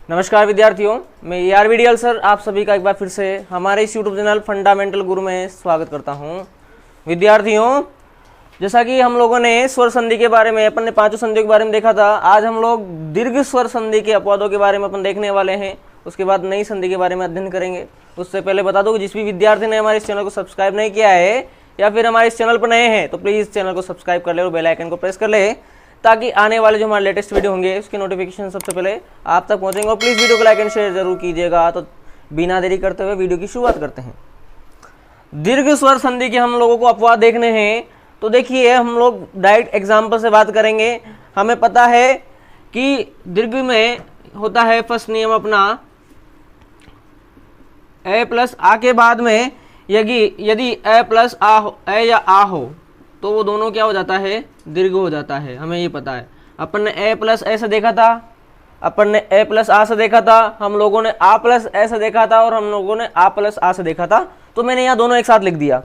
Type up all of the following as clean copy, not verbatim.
नमस्कार विद्यार्थियों, मैं ERVDL सर आप सभी का एक बार फिर से हमारे इस यूट्यूब चैनल फंडामेंटल गुरु में स्वागत करता हूं। विद्यार्थियों, जैसा कि हम लोगों ने स्वर संधि के बारे में अपन ने पांचों संधियों के बारे में देखा था, आज हम लोग दीर्घ स्वर संधि के अपवादों के बारे में अपन देखने वाले हैं। उसके बाद नई संधि के बारे में अध्ययन करेंगे। उससे पहले बता दो कि जिस भी विद्यार्थी ने हमारे इस चैनल को सब्सक्राइब नहीं किया है या फिर हमारे इस चैनल पर नए हैं तो प्लीज़ चैनल को सब्सक्राइब कर ले और बेल आइकन को प्रेस कर ले, ताकि आने वाले जो हमारे लेटेस्ट वीडियो होंगे उसके नोटिफिकेशन सबसे पहले आप तक पहुंचेंगे। और प्लीज़ वीडियो को लाइक एंड शेयर जरूर कीजिएगा। तो बिना देरी करते हुए वीडियो की शुरुआत करते हैं। दीर्घ स्वर संधि के हम लोगों को अपवाद देखने हैं। तो देखिए, हम लोग डायरेक्ट एग्जाम्पल से बात करेंगे। हमें पता है कि दीर्घ में होता है फर्स्ट नियम अपना ए प्लस आ के बाद में यदि ए प्लस आ हो, ए या आ हो, तो वो दोनों क्या हो जाता है, दीर्घ हो जाता है। हमें ये पता है। अपन ने ए प्लस ए से देखा था, अपन ने ए प्लस आ से देखा था, हम लोगों ने आ प्लस ए से देखा था और हम लोगों ने आ प्लस आ से देखा था। तो मैंने यहाँ दोनों एक साथ लिख दिया।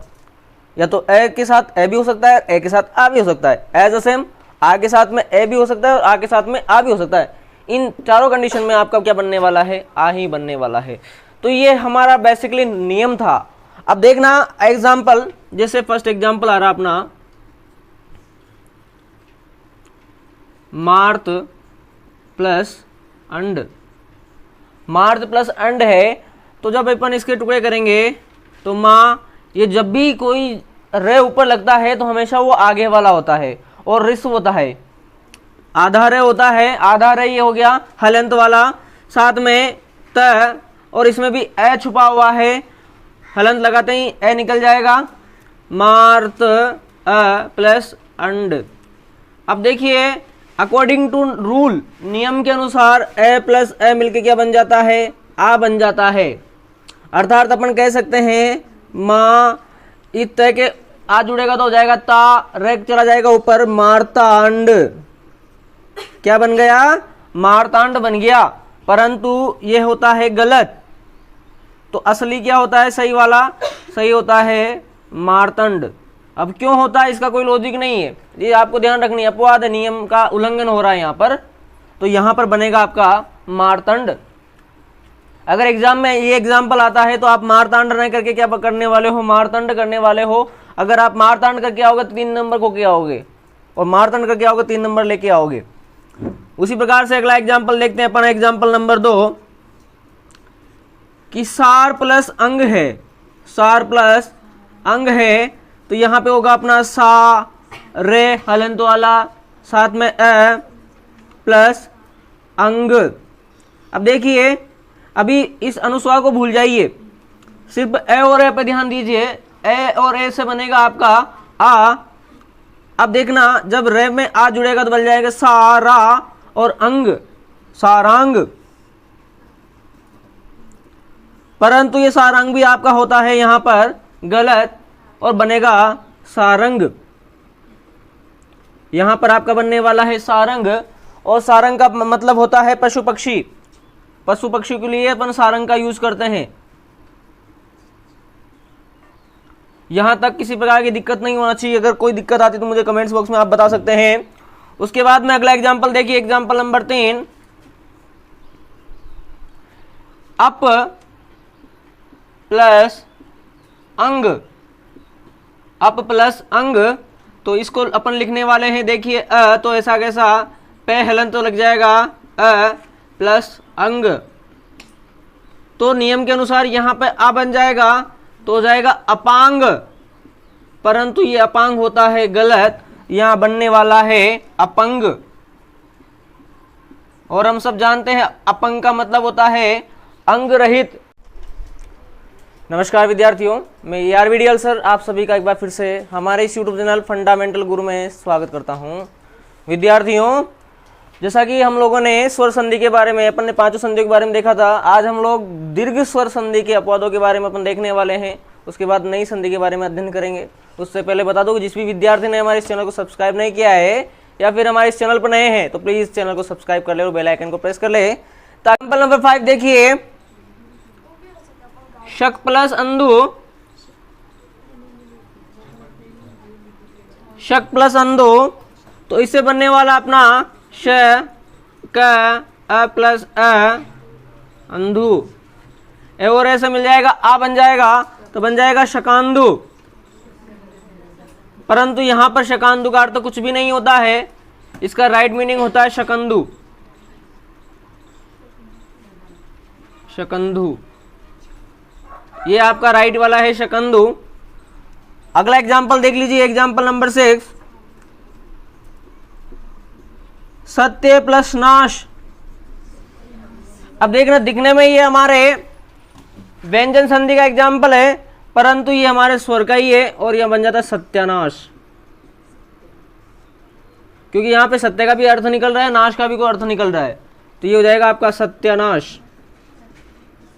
या तो ए के साथ ए भी हो सकता है, ए के साथ आ भी हो सकता है। एज अ सेम आ के साथ में ए भी हो सकता है और आ के साथ में आ भी हो सकता है। इन चारों कंडीशन में आपका क्या बनने वाला है, आ ही बनने वाला है। तो ये हमारा बेसिकली नियम था। अब देखना एग्जाम्पल, जैसे फर्स्ट एग्जाम्पल आ रहा अपना मार्त प्लस अंड। मार्त प्लस अंड है, तो जब अपन इसके टुकड़े करेंगे तो माँ, ये जब भी कोई रे ऊपर लगता है तो हमेशा वो आगे वाला होता है और रिस्व होता है। आधा रे होता है, आधा रे ये हो गया हलंत वाला, साथ में त और इसमें भी ए छुपा हुआ है। हलंत लगाते ही ए निकल जाएगा। मार्त अ प्लस अंड। अब देखिए, अकॉर्डिंग टू रूल, नियम के अनुसार ए प्लस ए मिलके क्या बन जाता है, आ बन जाता है। अर्थात अपन कह सकते हैं माँ, इत के आ जुड़ेगा तो हो जाएगा ता, रेक चला जाएगा ऊपर, मार्तांड। क्या बन गया, मार्तांड बन गया। परंतु ये होता है गलत। तो असली क्या होता है, सही वाला, सही होता है मार्तंड। अब क्यों होता है, इसका कोई लॉजिक नहीं है, ये आपको ध्यान रखनी है। अपवाद नियम का उल्लंघन हो रहा है यहाँ पर, तो यहाँ पर बनेगा आपका मार्तंड। अगर एग्जाम में ये एग्जाम्पल आता है तो आप मार्तांड नहीं करके क्या करने वाले हो, मार्तंड करने वाले हो। अगर आप मार्तांड करके आओगे तो 3 नंबर को क्या आओगे, और मार्तंड करके आओगे 3 नंबर लेके आओगे। उसी प्रकार से अगला एग्जाम्पल देखते हैं अपन, एग्जाम्पल नंबर 2 कि सार प्लस अंग है। सार प्लस अंग है, तो यहाँ पे होगा अपना सा रे हलंत वाला, साथ में ए प्लस अंग। अब देखिए, अभी इस अनुस्वार को भूल जाइए, सिर्फ ए और ए पे ध्यान दीजिए। ए और ए से बनेगा आपका आ। अब देखना, जब रे में आ जुड़ेगा तो बन जाएगा सारा और अंग, सारांग। परंतु ये सारंग भी आपका होता है यहाँ पर गलत और बनेगा सारंग। यहां पर आपका बनने वाला है सारंग, और सारंग का मतलब होता है पशु पक्षी। पशु पक्षी के लिए अपन सारंग का यूज करते हैं। यहां तक किसी प्रकार की दिक्कत नहीं होना चाहिए। अगर कोई दिक्कत आती तो मुझे कमेंट्स बॉक्स में आप बता सकते हैं। उसके बाद में अगला एग्जाम्पल देखिए, एग्जाम्पल नंबर 3 अप प्लस अंग। अप प्लस अंग, तो इसको अपन लिखने वाले हैं। देखिए अ, तो ऐसा कैसा, पे हलंत तो लग जाएगा अ प्लस अंग। तो नियम के अनुसार यहाँ पे आ बन जाएगा तो हो जाएगा अपांग। परंतु ये अपांग होता है गलत, यहाँ बनने वाला है अपंग। और हम सब जानते हैं अपंग का मतलब होता है अंग रहित। नमस्कार विद्यार्थियों, मैं ERVDL सर आप सभी का एक बार फिर से हमारे इस यूट्यूब चैनल फंडामेंटल गुरु में स्वागत करता हूं। विद्यार्थियों, जैसा कि हम लोगों ने स्वर संधि के बारे में, अपन ने पांचों संधियों के बारे में देखा था, आज हम लोग दीर्घ स्वर संधि के अपवादों के बारे में अपन देखने वाले हैं। उसके बाद नई संधि के बारे में अध्ययन करेंगे। उससे पहले बता दो कि जिस भी विद्यार्थी ने हमारे इस चैनल को सब्सक्राइब नहीं किया है या फिर हमारे इस चैनल पर नए हैं तो प्लीज़ चैनल को सब्सक्राइब कर ले और बेल आइकन को प्रेस कर ले। एग्जाम्पल नंबर 5 देखिए, शक प्लस अंधु। शक प्लस अंधु, तो इससे बनने वाला अपना श क अ प्लस अ अंधु। ए और ऐसे मिल जाएगा, आ बन जाएगा तो बन जाएगा शकांदु। परंतु यहां पर शकांदु का अर्थ तो कुछ भी नहीं होता है, इसका राइट मीनिंग होता है शकंदु। शकंधु, ये आपका राइट वाला है शकंधु। अगला एग्जाम्पल देख लीजिए, एग्जाम्पल नंबर 6, सत्य प्लस नाश। अब देखना, दिखने में ये हमारे व्यंजन संधि का एग्जाम्पल है, परंतु ये हमारे स्वर का ही है और यह बन जाता है सत्यानाश, क्योंकि यहां पे सत्य का भी अर्थ निकल रहा है, नाश का भी कोई अर्थ निकल रहा है, तो ये हो जाएगा आपका सत्यानाश।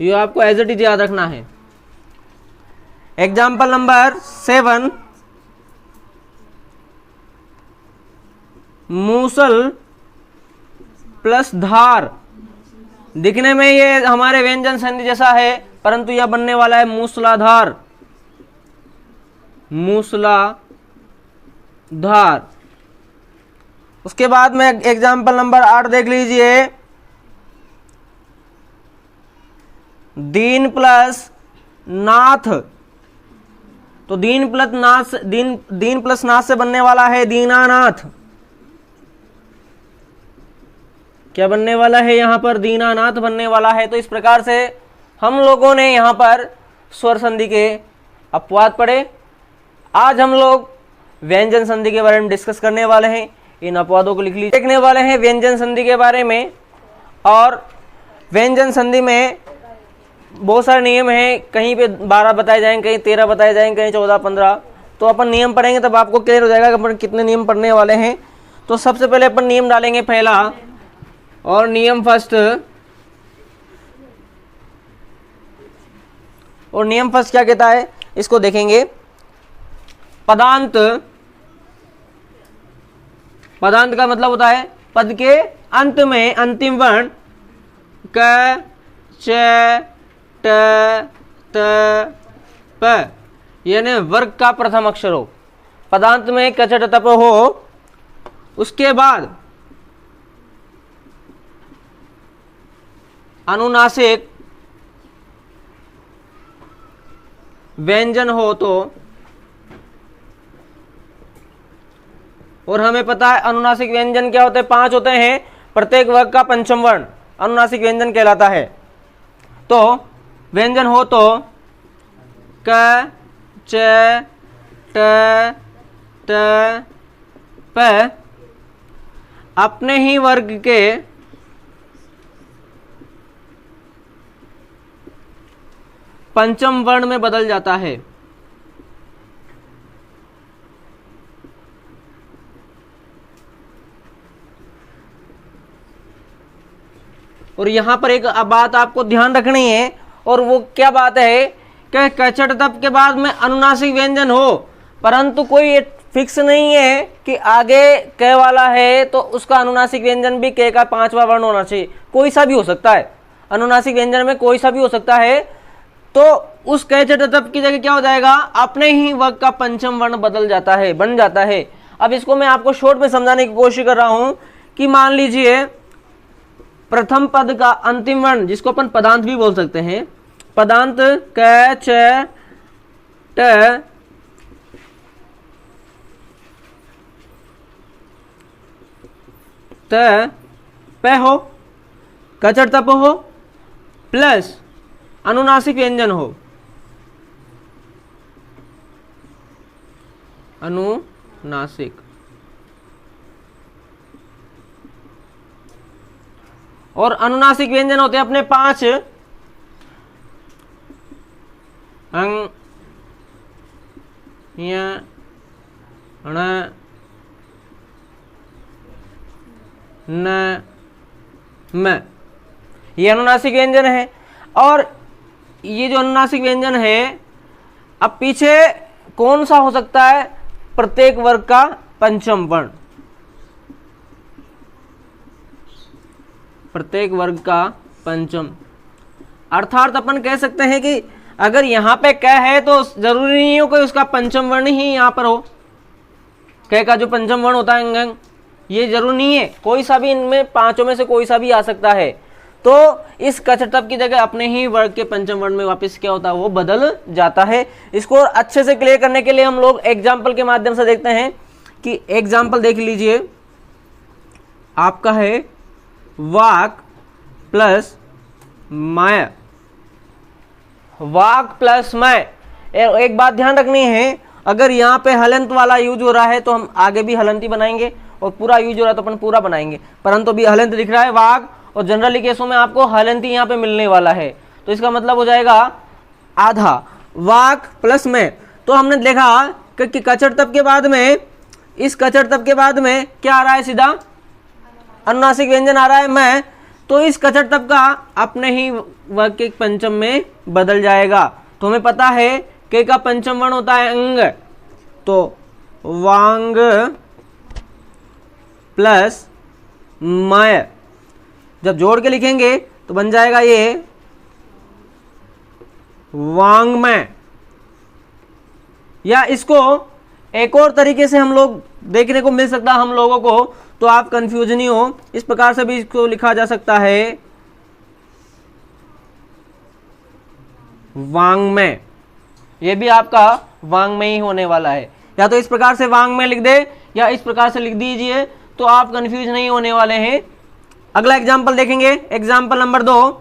ये आपको एज इट इज याद रखना है। एग्जाम्पल नंबर 7, मूसल प्लस धार। दिखने में ये हमारे व्यंजन संधि जैसा है, परंतु यह बनने वाला है मूसलाधार। मूसलाधार। उसके बाद में एग्जाम्पल नंबर 8 देख लीजिए, दीन प्लस नाथ। तो दीन प्लस नाथ से बनने वाला है दीनानाथ। क्या बनने वाला है यहां पर? दीनानाथ बनने वाला है। तो इस प्रकार से हम लोगों ने यहां पर स्वर संधि के अपवाद पढ़े। आज हम लोग व्यंजन संधि के बारे में डिस्कस करने वाले हैं। इन अपवादों को लिख लीजिए। देखने वाले हैं व्यंजन संधि के बारे में, और व्यंजन संधि में बहुत सारे नियम हैं, कहीं पे 12 बताए जाएंगे, कहीं 13 बताए जाएंगे, कहीं 14, 15। तो अपन नियम पढ़ेंगे तब आपको क्लियर हो जाएगा कि अपन कितने नियम पढ़ने वाले हैं। तो सबसे पहले अपन नियम डालेंगे पहला, और नियम फर्स्ट, और नियम फर्स्ट क्या कहता है इसको देखेंगे। पदांत, पदांत का मतलब होता है पद के अंत में अंतिम वर्ण क, च, ट, त, प, यानी वर्ग का प्रथम अक्षर हो। पदांत में क, च, ट, त, प हो, उसके बाद अनुनासिक व्यंजन हो तो, और हमें पता है अनुनासिक व्यंजन क्या होते हैं? 5 होते हैं। प्रत्येक वर्ग का पंचम वर्ण अनुनासिक व्यंजन कहलाता है। तो व्यंजन हो तो क, च, ट, त, प अपने ही वर्ग के पंचम वर्ण में बदल जाता है। और यहां पर एक बात आपको ध्यान रखनी है, और वो क्या बात है कि कचट तप के बाद में अनुनासिक व्यंजन हो, परंतु कोई फिक्स नहीं है कि आगे क वाला है तो उसका अनुनासिक व्यंजन भी क का 5वां वर्ण होना चाहिए। कोई सा भी हो सकता है, अनुनासिक व्यंजन में कोई सा भी हो सकता है। तो उस क चट तप की जगह क्या हो जाएगा? अपने ही वर्ग का पंचम वर्ण बदल जाता है, बन जाता है। अब इसको मैं आपको शॉर्ट में समझाने की कोशिश कर रहा हूं कि मान लीजिए प्रथम पद का अंतिम वर्ण, जिसको अपन पदांत भी बोल सकते हैं, पदांत क, च, ट, त, प हो, कचट तप हो, प्लस अनुनासिक व्यंजन हो, अनुनासिक, और अनुनासिक व्यंजन होते हैं अपने 5 अंग, य, ण, न, म। ये अनुनासिक व्यंजन है। और ये जो अनुनासिक व्यंजन है, अब पीछे कौन सा हो सकता है? प्रत्येक वर्ग का पंचम वर्ण, प्रत्येक वर्ग का पंचम। अर्थात अपन कह सकते हैं कि अगर यहाँ पे क है तो जरूरी नहीं हो कि उसका पंचम वर्ण ही यहाँ पर हो। क का जो पंचम वर्ण होता है अंग, ये जरूरी नहीं है, कोई सा भी इनमें 5 में से कोई सा भी आ सकता है। तो इस कचर तप की जगह अपने ही वर्ग के पंचम वर्ण में वापस क्या होता है, वो बदल जाता है। इसको और अच्छे से क्लियर करने के लिए हम लोग एग्जाम्पल के माध्यम से देखते हैं कि एग्जाम्पल देख लीजिए, आपका है वाक प्लस माया, वाक प्लस माय। एक बात ध्यान रखनी है, अगर यहाँ पे हलंत वाला यूज हो रहा है तो हम आगे भी हलंत ही बनाएंगे, और पूरा यूज हो रहा है तो अपन पूरा बनाएंगे, परंतु अभी हलंत दिख रहा है वाक, और जनरली केसों में आपको हलंत ही यहाँ पे मिलने वाला है, तो इसका मतलब हो जाएगा आधा वाक प्लस में। तो हमने देखा कि कचर तप के बाद में, इस कचर तप के बाद में क्या आ रहा है, सीधा अनुनासिक व्यंजन आ रहा है मैं, तो इस कचर तप का अपने ही वर्ग के पंचम में बदल जाएगा। तो हमें पता है के का पंचम वर्ण होता है अंग, तो वांग प्लस मय, जब जोड़ के लिखेंगे तो बन जाएगा ये वांग्मय। या इसको एक और तरीके से हम लोग देखने को मिल सकता है हम लोगों को, तो आप कंफ्यूज नहीं हो, इस प्रकार से भी इसको लिखा जा सकता है वांग्मय। ये भी आपका वांग्मय ही होने वाला है, या तो इस प्रकार से वांग्मय लिख दे या इस प्रकार से लिख दीजिए, तो आप कंफ्यूज नहीं होने वाले हैं। अगला एग्जाम्पल देखेंगे, example number 2,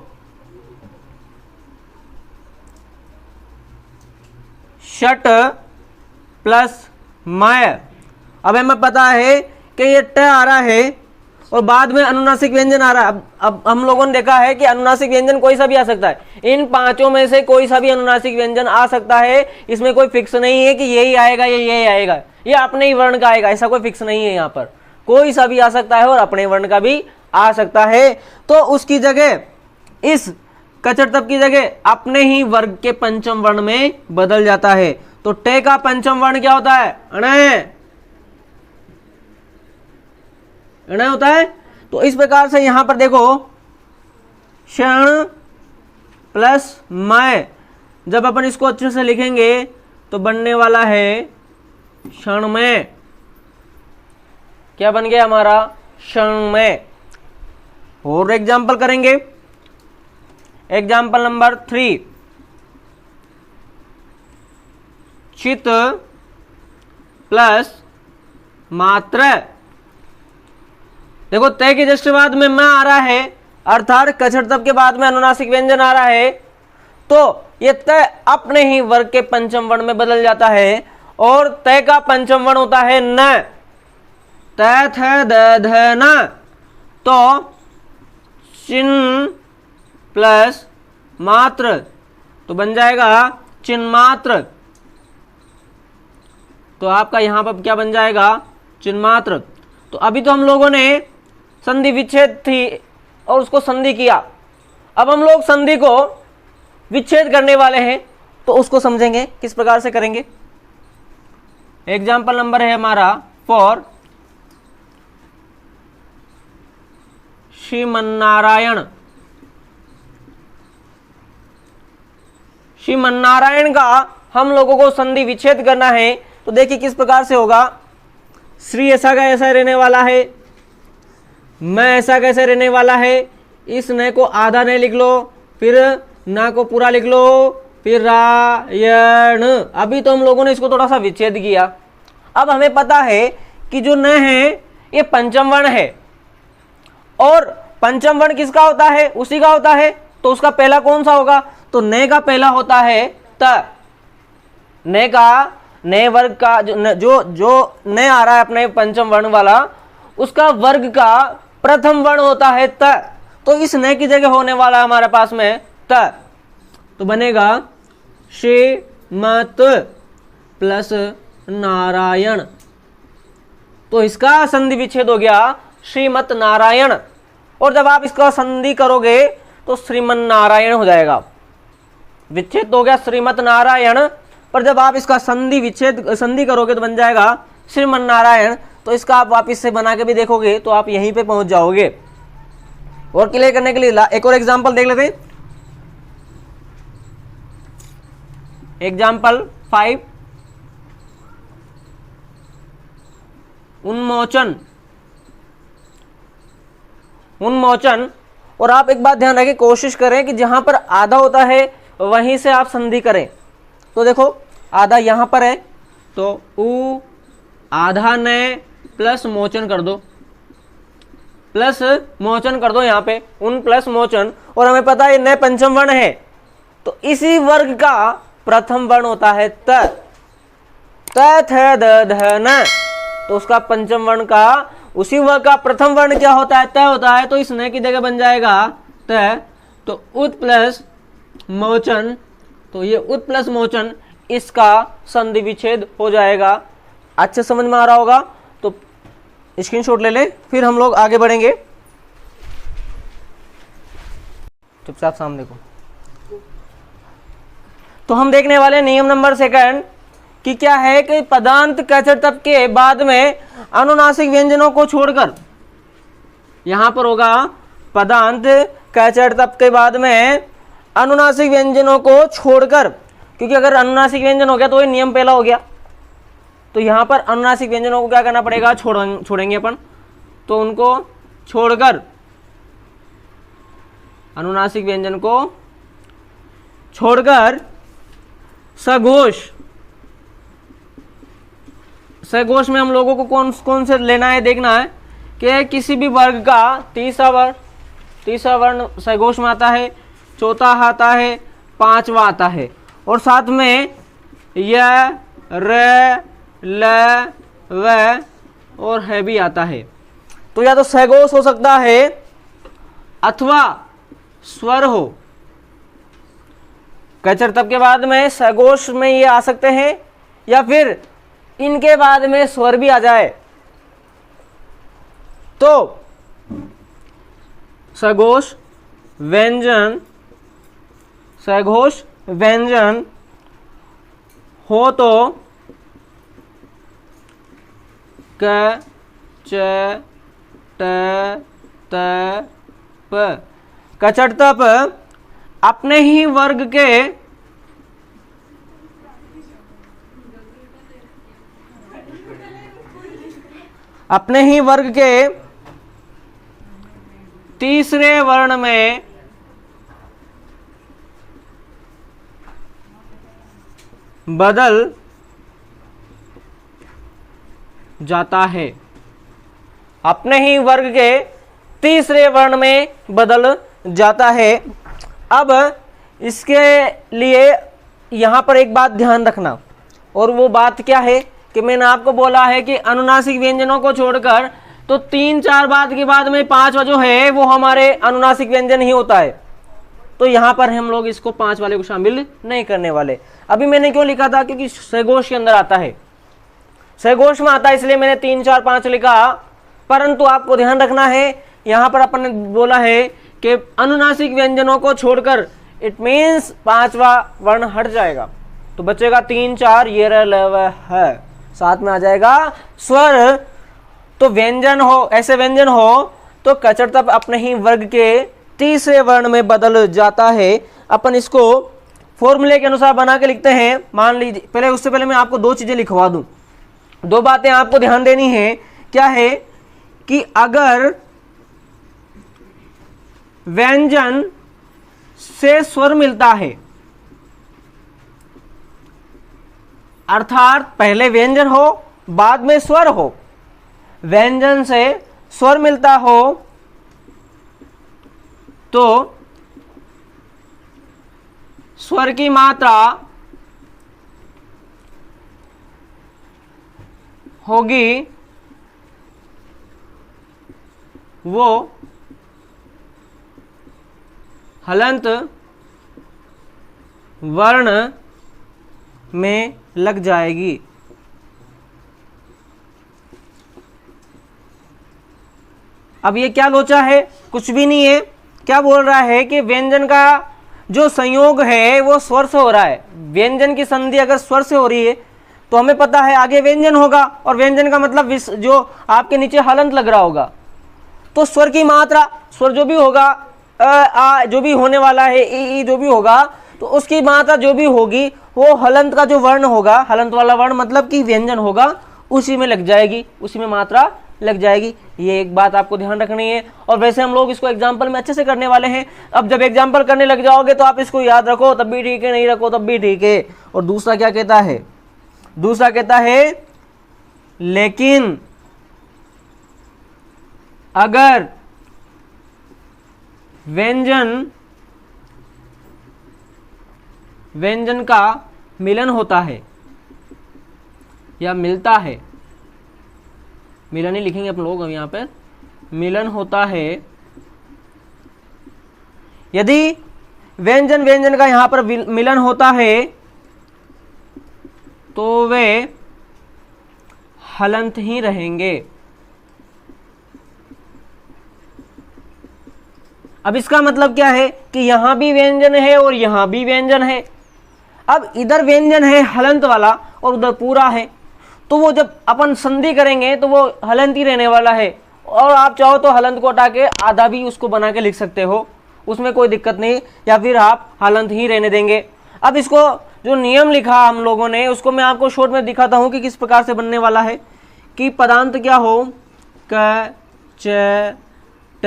shut plus my. अब हमें पता है कि ये ट आ रहा है और बाद में अनुनासिक व्यंजन आ रहा है। अब हम लोगों ने देखा है कि अनुनासिक व्यंजन कोई सा भी आ सकता है, इन पांचों में से कोई सा भी अनुनासिक व्यंजन आ सकता है, इसमें कोई फिक्स नहीं है कि यही आएगा या यही आएगा, ये अपने ही वर्ण का आएगा, ऐसा कोई फिक्स नहीं है। यहाँ पर कोई सा भी आ सकता है और अपने वर्ण का भी आ सकता है। तो उसकी जगह, इस कचर तप की जगह अपने ही वर्ग के पंचम वर्ण में बदल जाता है। तो टे का पंचम वर्ण क्या होता है, अणय, अणय होता है। तो इस प्रकार से यहां पर देखो, क्षण प्लस मय, जब अपन इसको अच्छे से लिखेंगे तो बनने वाला है क्षणमय। क्या बन गया हमारा, क्षणमय। और एग्जाम्पल करेंगे, एग्जाम्पल नंबर 3, चित प्लस मात्र। देखो तय के जस्ट बाद में मैं आ रहा है, अर्थात कचर तप के बाद में अनुनासिक व्यंजन आ रहा है, तो ये तय अपने ही वर्ग के पंचम वर्ण में बदल जाता है। और तय का पंचम वर्ण होता है न, तय थ द ध न। तो चिन्ह प्लस मात्र, तो बन जाएगा चिन्ह मात्र। तो आपका यहां पर क्या बन जाएगा, चिन्ह मात्र। तो अभी तो हम लोगों ने संधि विच्छेद थी और उसको संधि किया, अब हम लोग संधि को विच्छेद करने वाले हैं, तो उसको समझेंगे किस प्रकार से करेंगे। एग्जाम्पल नंबर है हमारा 4, श्रीमन्नारायण। श्रीमन्नारायण का हम लोगों को संधि विच्छेद करना है, तो देखिए किस प्रकार से होगा। श्री ऐसा का ऐसा रहने वाला है, मैं ऐसा कैसे रहने वाला है, इस न को आधा नहीं लिख लो, फिर ना को पूरा लिख लो, फिर रायण। अभी तो हम लोगों ने इसको थोड़ा सा विच्छेद किया। अब हमें पता है कि जो न है ये पंचम वर्ण है, और पंचम वर्ण किसका होता है, उसी का होता है। तो उसका पहला कौन सा होगा, तो न का पहला होता है त। न का, न वर्ग का जो न आ रहा है अपने पंचम वर्ण वाला, उसका वर्ग का प्रथम वर्ण होता है त। तो इस न की जगह होने वाला हमारे पास में त, तो बनेगा श्रीमत प्लस नारायण। तो इसका संधि विच्छेद हो गया श्रीमत नारायण, और जब आप इसका संधि करोगे तो श्रीमन नारायण हो जाएगा। विच्छेद तो हो गया श्रीमत नारायण, पर जब आप इसका संधि करोगे तो बन जाएगा श्रीमन नारायण। तो इसका आप वापिस से बना के भी देखोगे तो आप यहीं पे पहुंच जाओगे। और क्लियर करने के लिए एक और एग्जांपल देख लेते हैं। एग्जांपल 5, उन्मोचन। उन्मोचन और आप एक बात ध्यान रखें, कोशिश करें कि जहां पर आधा होता है वहीं से आप संधि करें। तो देखो आधा यहां पर है तो उ आधा न प्लस मोचन कर दो, प्लस मोचन कर दो यहाँ पे उन प्लस मोचन, और हमें पता है न पंचम वर्ण है तो इसी वर्ग का प्रथम वर्ण होता है त, थ द ध न, तो उसका पंचम वर्ण का उसी वर्ग का प्रथम वर्ण क्या होता है? त होता है। तो इस न की जगह बन जाएगा त, तो उत प्लस मोचन, तो ये उत प्लस मोचन इसका संधि विच्छेद हो जाएगा। अच्छे समझ में आ रहा होगा तो स्क्रीनशॉट ले ले, फिर हम लोग आगे बढ़ेंगे। चुपचाप सामने देखो। तो हम देखने वाले नियम नंबर 2 कि क्या है कि पदांत कैचर तप के बाद में अनुनासिक व्यंजनों को छोड़कर, यहां पर होगा पदांत कैचर तप के बाद में अनुनासिक व्यंजनों को छोड़कर, क्योंकि अगर अनुनासिक व्यंजन हो गया तो ये नियम पहला हो गया, तो यहां पर अनुनासिक व्यंजनों को क्या करना पड़ेगा? छोड़ेंगे अपन, तो उनको छोड़कर अनुनासिक व्यंजन को छोड़कर सघोष में हम लोगों को कौन कौन से लेना है, देखना है कि किसी भी वर्ग का तीसरा वर्ण सघोष में आता है, चौथा आता है, पांचवा आता है, और साथ में य र ल व और है भी आता है। तो या तो सघोष हो सकता है अथवा स्वर हो। कैचर तप के बाद में सघोष में ये आ सकते हैं या फिर इनके बाद में स्वर भी आ जाए। तो सघोष व्यंजन हो तो क च ट त प, कैचर तप अपने ही वर्ग के तीसरे वर्ण में बदल जाता है, अपने ही वर्ग के तीसरे वर्ण में बदल जाता है। अब इसके लिए यहां पर एक बात ध्यान रखना, और वो बात क्या है कि मैंने आपको बोला है कि अनुनासिक व्यंजनों को छोड़कर तो 3-4 बात के बाद में 5वां जो है वो हमारे अनुनासिक व्यंजन ही होता है। तो यहां पर हम लोग इसको 5 वाले को शामिल नहीं करने वाले। अभी मैंने क्यों लिखा था? क्योंकि सघोष के अंदर आता है, सघोष में आता है, इसलिए मैंने 3, 4, 5 लिखा। परंतु आपको ध्यान रखना है, यहां पर अपन ने बोला है कि अनुनासिक व्यंजनों को छोड़कर, इट मीन्स 5वां वर्ण हट जाएगा, तो बचेगा 3, 4 ये र ल व है, साथ में आ जाएगा स्वर। तो व्यंजन हो, ऐसे व्यंजन हो तो कैचर तप अपने ही वर्ग के तीसरे वर्ण में बदल जाता है। अपन इसको फॉर्मूले के अनुसार बना के लिखते हैं। मान लीजिए, पहले उससे पहले मैं आपको 2 चीजें लिखवा दूं। 2 बातें आपको ध्यान देनी है। क्या है कि अगर व्यंजन से स्वर मिलता है, अर्थात पहले व्यंजन हो बाद में स्वर हो, व्यंजन से स्वर मिलता हो तो स्वर की मात्रा होगी वो हलंत वर्ण में लग जाएगी। अब ये क्या लोचा है? कुछ भी नहीं है। क्या बोल रहा है कि व्यंजन का जो संयोग है वो स्वर से हो रहा है। व्यंजन की संधि अगर स्वर से हो रही है तो हमें पता है आगे व्यंजन होगा, और व्यंजन का मतलब जो आपके नीचे हलंत लग रहा होगा। तो स्वर की मात्रा, स्वर जो भी होगा, आ जो भी होने वाला है, ई जो भी होगा, तो उसकी मात्रा जो भी होगी वो हलंत का जो वर्ण होगा, हलंत वाला वर्ण मतलब कि व्यंजन होगा, उसी में लग जाएगी, उसी में मात्रा लग जाएगी। ये एक बात आपको ध्यान रखनी है। और वैसे हम लोग इसको एग्जाम्पल में अच्छे से करने वाले हैं। अब जब एग्जाम्पल करने लग जाओगे तो आप इसको याद रखो तब भी ठीक है, नहीं रखो तब भी ठीक है। और दूसरा क्या कहता है, दूसरा कहता है लेकिन अगर व्यंजन का मिलन होता है या मिलता है, मिलन ही लिखेंगे अपन लोग, अब यहां पर मिलन होता है, यदि व्यंजन का यहां पर मिलन होता है तो वे हलंत ही रहेंगे। अब इसका मतलब क्या है कि यहां भी व्यंजन है और यहां भी व्यंजन है। अब इधर व्यंजन है हलंत वाला और उधर पूरा है, तो वो जब अपन संधि करेंगे तो वो हलंत ही रहने वाला है। और आप चाहो तो हलंत को हटा के आधा भी उसको बना के लिख सकते हो, उसमें कोई दिक्कत नहीं, या फिर आप हलंत ही रहने देंगे। अब इसको जो नियम लिखा हम लोगों ने उसको मैं आपको शॉर्ट में दिखाता हूं कि किस प्रकार से बनने वाला है। कि पदांत क्या हो, क च ट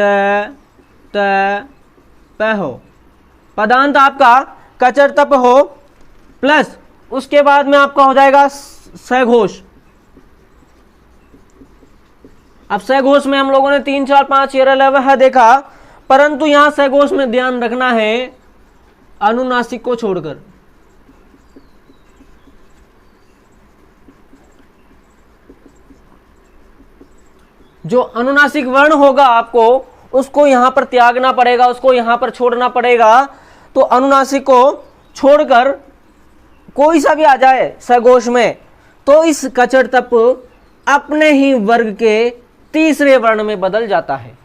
त प हो। पदांत आपका कचर तप हो प्लस उसके बाद में आपका हो जाएगा सघोष। अब सघोष में हम लोगों ने 3 4 5 6 11 है देखा, परंतु यहां सघोष में ध्यान रखना है अनुनासिक को छोड़कर। जो अनुनासिक वर्ण होगा आपको उसको यहां पर त्यागना पड़ेगा, उसको यहां पर छोड़ना पड़ेगा। तो अनुनासिक को छोड़कर कोई सा भी आ जाए सघोष में तो इस कचर तप अपने ही वर्ग के तीसरे वर्ण में बदल जाता है।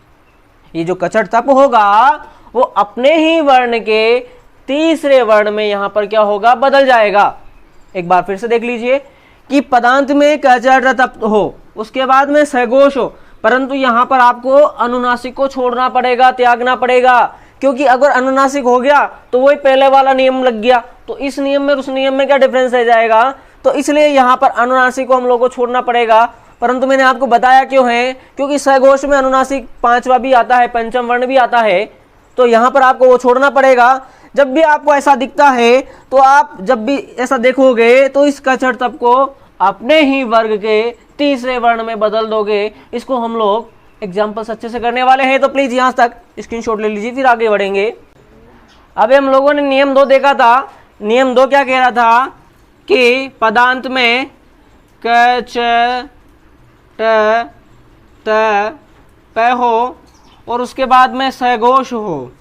ये जो कचर तप होगा वो अपने ही वर्ण के तीसरे वर्ण में यहां पर क्या होगा, बदल जाएगा। एक बार फिर से देख लीजिए कि पदांत में कचर तप हो, उसके बाद में सघोष हो, परंतु यहां पर आपको अनुनासिक को छोड़ना पड़ेगा, त्यागना पड़ेगा। क्योंकि अगर अनुनासिक हो गया तो वही पहले वाला नियम लग गया, तो इस नियम में उस नियम में क्या डिफरेंस रह जाएगा। तो इसलिए यहां पर अनुनासिक को हम लोग को छोड़ना पड़ेगा। परंतु मैंने आपको बताया क्यों है, क्योंकि सघोष में अनुनासिक पांचवा भी आता है, पंचम वर्ण भी आता है, तो यहां पर आपको वो छोड़ना पड़ेगा। जब भी आपको ऐसा दिखता है तो आप जब भी ऐसा देखोगे तो इस कचर तप को अपने ही वर्ग के तीसरे वर्ण में बदल दोगे। इसको हम लोग एग्जाम्पल्स अच्छे से करने वाले हैं, तो प्लीज यहां तक स्क्रीनशॉट ले लीजिए, फिर आगे बढ़ेंगे। अभी हम लोगों ने नियम 2 देखा था। नियम 2 क्या कह रहा था कि पदांत में क च ट त प हो और उसके बाद में सघोष हो,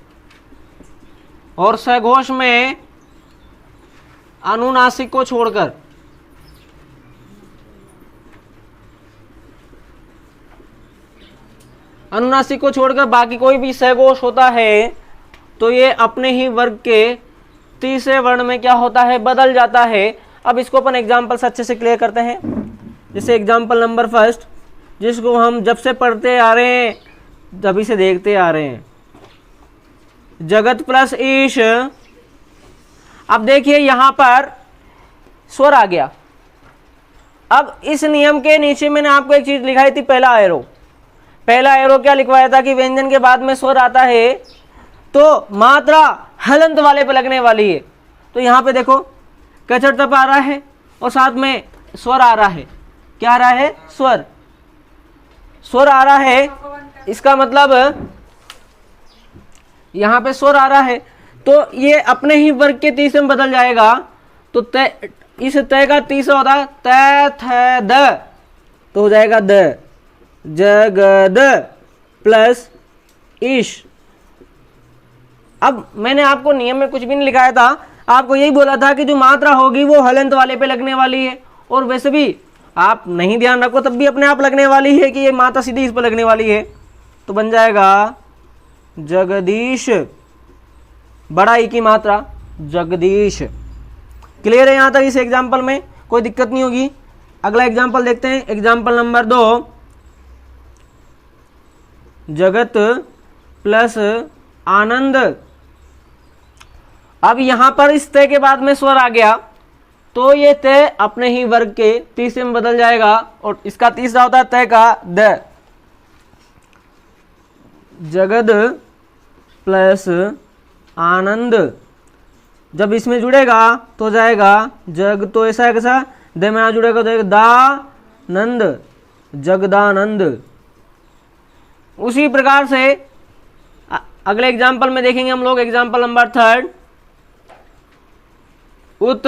और सघोष में अनुनासिक को छोड़कर बाकी कोई भी सघोष होता है तो ये अपने ही वर्ग के तीसरे वर्ण में क्या होता है, बदल जाता है। अब इसको अपन एग्जाम्पल्स अच्छे से क्लियर करते हैं। जैसे एग्जाम्पल नंबर 1 जिसको हम जब से पढ़ते आ रहे हैं तभी से देखते आ रहे हैं, जगत प्लस ईश। अब देखिए यहां पर स्वर आ गया। अब इस नियम के नीचे मैंने आपको एक चीज लिखाई थी, पहला एरो क्या लिखवाया था कि व्यंजन के बाद में स्वर आता है तो मात्रा हलंत वाले पे लगने वाली है। तो यहां पे देखो कचर तप आ रहा है और साथ में स्वर आ रहा है। क्या आ रहा है, स्वर आ रहा है। इसका मतलब यहां पे स्वर आ रहा है तो ये अपने ही वर्ग के तीसरे में बदल जाएगा। तो तय, इस तय का तीसरा होता है तय थ द, तो हो जाएगा द, जगद प्लस ईश। अब मैंने आपको नियम में कुछ भी नहीं लिखाया था, आपको यही बोला था कि जो मात्रा होगी वो हलंत वाले पे लगने वाली है। और वैसे भी आप नहीं ध्यान रखो तब भी अपने आप लगने वाली है कि ये मात्रा सीधी इस पर लगने वाली है। तो बन जाएगा जगदीश, बड़ा ई की मात्रा जगदीश। क्लियर है यहां तक? इस एग्जाम्पल में कोई दिक्कत नहीं होगी। अगला एग्जाम्पल देखते हैं, एग्जाम्पल नंबर 2, जगत प्लस आनंद। अब यहां पर इस तय के बाद में स्वर आ गया तो ये तय अपने ही वर्ग के तीसरे में बदल जाएगा और इसका तीसरा होता है तय का द, जगद प्लस आनंद, जब इसमें जुड़ेगा तो जाएगा जग, तो ऐसा है कैसा, दे में जुड़ेगा तो दानंद, जगदानंद। उसी प्रकार से अगले एग्जाम्पल में देखेंगे हम लोग, एग्जाम्पल नंबर 3, उत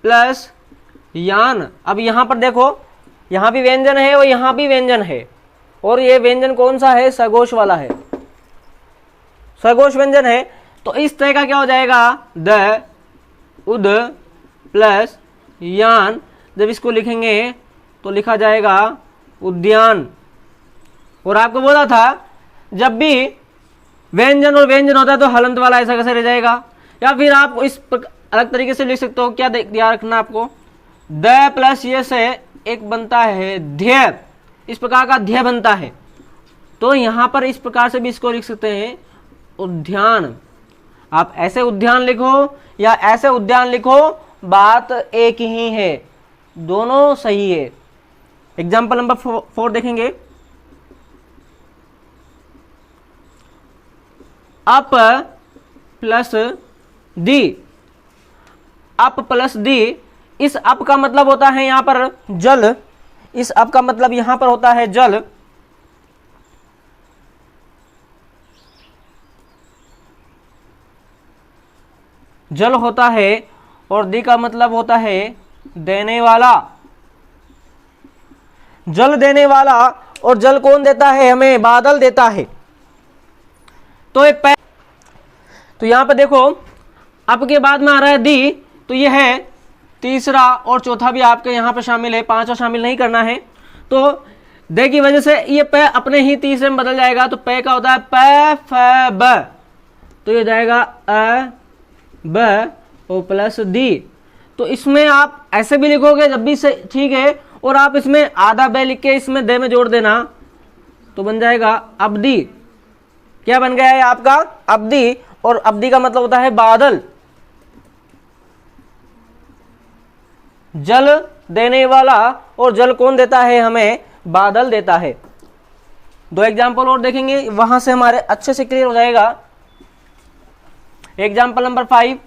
प्लस यान। अब यहां पर देखो, यहां भी व्यंजन है और यहां भी व्यंजन है, और ये व्यंजन कौन सा है, सघोष वाला है, सघोष व्यंजन है। तो इस तरह का क्या हो जाएगा, द उद प्लस यान, जब इसको लिखेंगे तो लिखा जाएगा उद्यान। और आपको बोला था जब भी व्यंजन और व्यंजन होता है तो हलंत वाला ऐसा कैसे रह जाएगा, या फिर आप इस अलग तरीके से लिख सकते हो। क्या ध्यान रखना आपको, द प्लस ये से एक बनता है ध्येय, इस प्रकार का ध्येय बनता है, तो यहां पर इस प्रकार से भी इसको लिख सकते हैं उद्यान। आप ऐसे उद्यान लिखो या ऐसे उद्यान लिखो, बात एक ही है, दोनों सही है। एग्जाम्पल नंबर 4 देखेंगे, अप प्लस दी, अप प्लस दी, इस अप का मतलब होता है यहां पर जल, इस अप का मतलब यहां पर होता है जल, जल होता है, और दी का मतलब होता है देने वाला, जल देने वाला। और जल कौन देता है हमें, बादल देता है। तो एक तो यहां पर देखो अब के बाद में आ रहा है दी, तो ये है तीसरा, और चौथा भी आपके यहां पर शामिल है, पांचवा शामिल नहीं करना है। तो दे की वजह से ये पे अपने ही तीसरे में बदल जाएगा, तो पे का होता है प फ ब, तो ये जाएगा अ ब ओ प्लस दी। तो इसमें आप ऐसे भी लिखोगे जब भी से ठीक है, और आप इसमें आधा ब लिख के इसमें दे में जोड़ देना, तो बन जाएगा अब्दी। क्या बन गया है आपका, अब्दी, और अब्दी का मतलब होता है बादल, जल देने वाला, और जल कौन देता है हमें, बादल देता है। 2 एग्जाम्पल और देखेंगे, वहां से हमारे अच्छे से क्लियर हो जाएगा। एग्जाम्पल नंबर 5,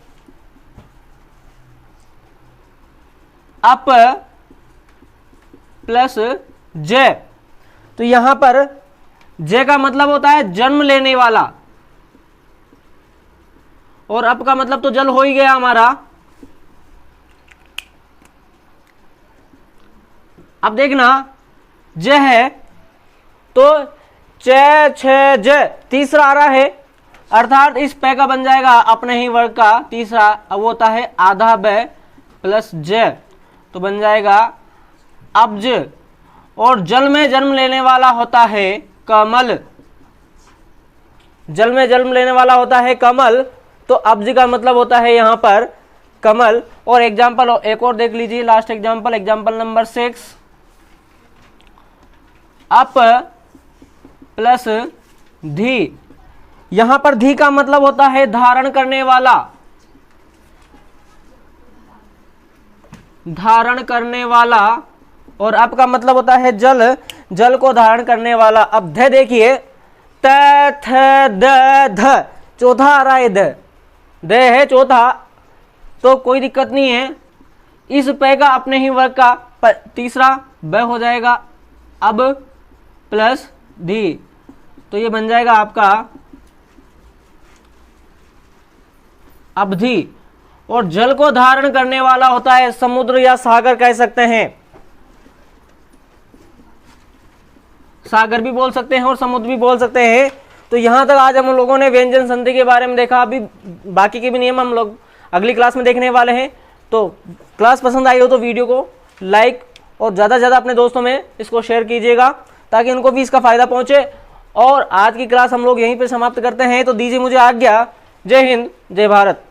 अप प्लस जय, तो यहां पर जय का मतलब होता है जन्म लेने वाला, और अप का मतलब तो जल हो ही गया हमारा। अब देखना, ज है तो च छ ज तीसरा आ रहा है, अर्थात इस पे का बन जाएगा अपने ही वर्ग का तीसरा, अब वो होता है आधा ब प्लस ज, तो बन जाएगा अब्ज। और जल में जन्म लेने वाला होता है कमल, जल में जन्म लेने वाला होता है कमल, तो अब्ज का मतलब होता है यहां पर कमल। और एग्जाम्पल एक और देख लीजिए, last example, example number 6, up plus धी, यहां पर धी का मतलब होता है धारण करने वाला, धारण करने वाला, और अप का मतलब होता है जल, जल को धारण करने वाला। अब ध देखिए, त थ द ध, चौथा आ रहा है द है चौथा, तो कोई दिक्कत नहीं है, इस पे का अपने ही वर्ग का तीसरा ब हो जाएगा अब प्लस धी, तो ये बन जाएगा आपका अवधि। और जल को धारण करने वाला होता है समुद्र या सागर कह सकते हैं, सागर भी बोल सकते हैं और समुद्र भी बोल सकते हैं। तो यहां तक आज हम लोगों ने व्यंजन संधि के बारे में देखा, अभी बाकी के भी नियम हम लोग अगली क्लास में देखने वाले हैं। तो क्लास पसंद आई हो तो वीडियो को लाइक और ज़्यादा से ज़्यादा अपने दोस्तों में इसको शेयर कीजिएगा, ताकि उनको भी इसका फ़ायदा पहुंचे। और आज की क्लास हम लोग यहीं पर समाप्त करते हैं, तो दीजिए मुझे आज्ञा। जय हिंद, जय भारत।